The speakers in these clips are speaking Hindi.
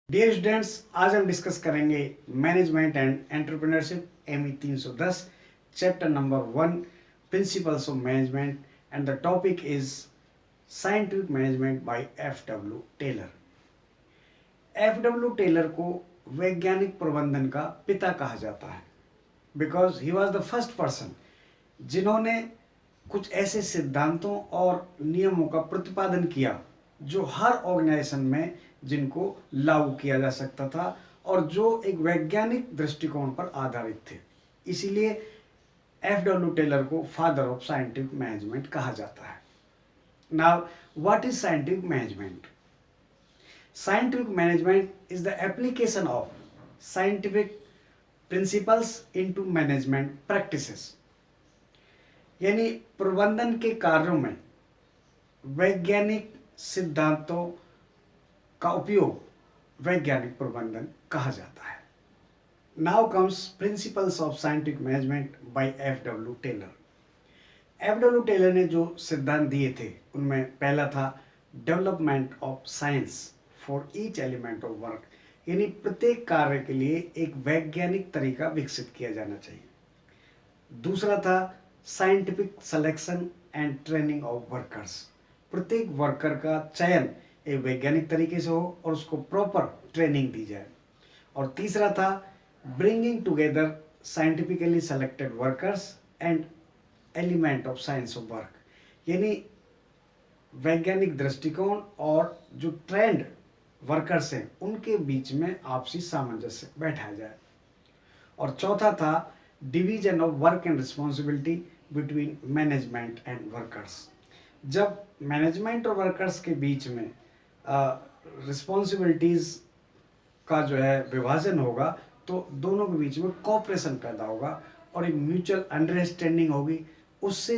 डियर स्टूडेंट्स, आज हम डिस्कस करेंगे management and entrepreneurship ME 310 chapter number 1 principles of management and the topic is scientific management by F W Taylor. F W Taylor को वैज्ञानिक प्रबंधन का पिता कहा जाता है because he was the first person जिन्होंने कुछ ऐसे सिद्धांतों और नियमों का प्रतिपादन किया जो हर ऑर्गेनाइजेशन में जिनको लागू किया जा सकता था और जो एक वैज्ञानिक दृष्टिकोण पर आधारित थे। इसीलिए एफ डब्ल्यू टेलर को फादर ऑफ साइंटिफिक मैनेजमेंट कहा जाता है। Now what is scientific management? Scientific management is the application of scientific principles into management practices, यानी प्रबंधन के कार्यों में वैज्ञानिक सिद्धांतों का उपयोग वैज्ञानिक प्रबंधन कहा जाता है। Now comes principles of scientific management by F W Taylor. F W Taylor ने जो सिद्धांत दिए थे उनमें पहला था development of science for each element of work, यानी प्रत्येक कार्य के लिए एक वैज्ञानिक तरीका विकसित किया जाना चाहिए। दूसरा था scientific selection and training of workers, प्रत्येक वर्कर का चयन एक वैज्ञानिक तरीके से हो और उसको प्रॉपर ट्रेनिंग दी जाए। और तीसरा था bringing together scientifically selected workers and element of science of work, यानी वैज्ञानिक दृष्टिकोण और जो ट्रेंड वर्कर्स हैं उनके बीच में आपसी सामंजस्य बैठाया जाए। और चौथा था division of work and responsibility between management and workers. जब मैनेजमेंट और वर्कर्स के बीच में रिस्पॉन्सिबिलिटीज़ का जो है विभाजन होगा तो दोनों के बीच में कोऑपरेशन पैदा होगा और एक म्यूचुअल अंडरस्टैंडिंग होगी। उससे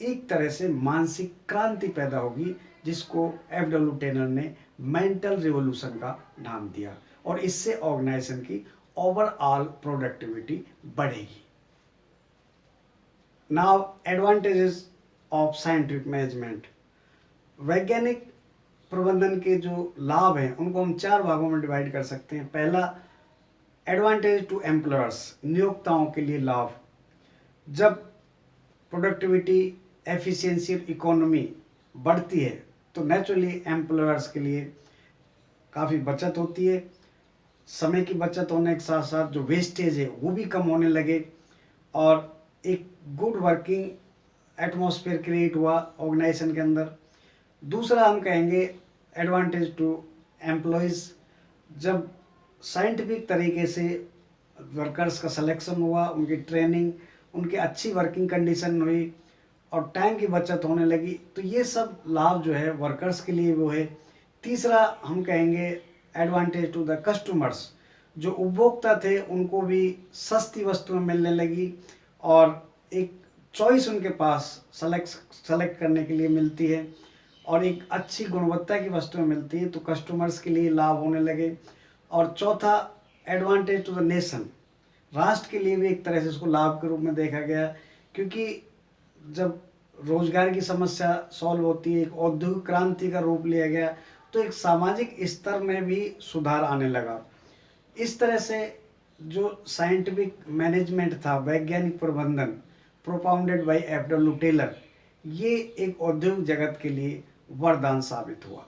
एक तरह से मानसिक क्रांति पैदा होगी जिसको एफ डब्ल्यू टेलर ने मेंटल रिवोल्यूशन का नाम दिया और इससे ऑर्गेनाइजेशन की ओवरऑल प्रोडक्टिविटी बढ़ेगी। Now advantages of scientific management. वैज्ञानिक प्रबंधन के जो लाभ हैं उनको हम 4 भागों में डिवाइड कर सकते हैं। पहला, एडवांटेज टू एम्प्लॉयर्स, नियोक्ताओं के लिए लाभ। जब प्रोडक्टिविटी, एफिशिएंसी, इकोनॉमी बढ़ती है तो नेचुरली एम्प्लॉयर्स के लिए काफ़ी बचत होती है। समय की बचत होने के साथ साथ जो वेस्टेज है वो भी कम होने लगे और एक गुड वर्किंग एटमॉस्फेयर क्रिएट हुआ ऑर्गेनाइजेशन के अंदर। दूसरा हम कहेंगे एडवांटेज टू एम्प्लॉयज़, जब साइंटिफिक तरीके से वर्कर्स का सिलेक्शन हुआ, उनकी ट्रेनिंग, उनकी अच्छी वर्किंग कंडीशन हुई और टाइम की बचत होने लगी तो ये सब लाभ जो है वर्कर्स के लिए वो है। तीसरा हम कहेंगे एडवांटेज टू द कस्टमर्स, जो उपभोक्ता थे उनको भी सस्ती वस्तुएं मिलने लगी और एक चॉइस उनके पास सेलेक्ट करने के लिए मिलती है और एक अच्छी गुणवत्ता की वस्तुएं मिलती हैं तो कस्टमर्स के लिए लाभ होने लगे। और चौथा, एडवांटेज टू द नेशन, राष्ट्र के लिए भी एक तरह से इसको लाभ के रूप में देखा गया क्योंकि जब रोजगार की समस्या सॉल्व होती है, एक औद्योगिक क्रांति का रूप लिया गया तो एक सामाजिक स्तर में भी सुधार आने लगा। इस तरह से जो साइंटिफिक मैनेजमेंट था, वैज्ञानिक प्रबंधन propounded by F W Taylor, ये एक औद्योगिक जगत के लिए वरदान साबित हुआ।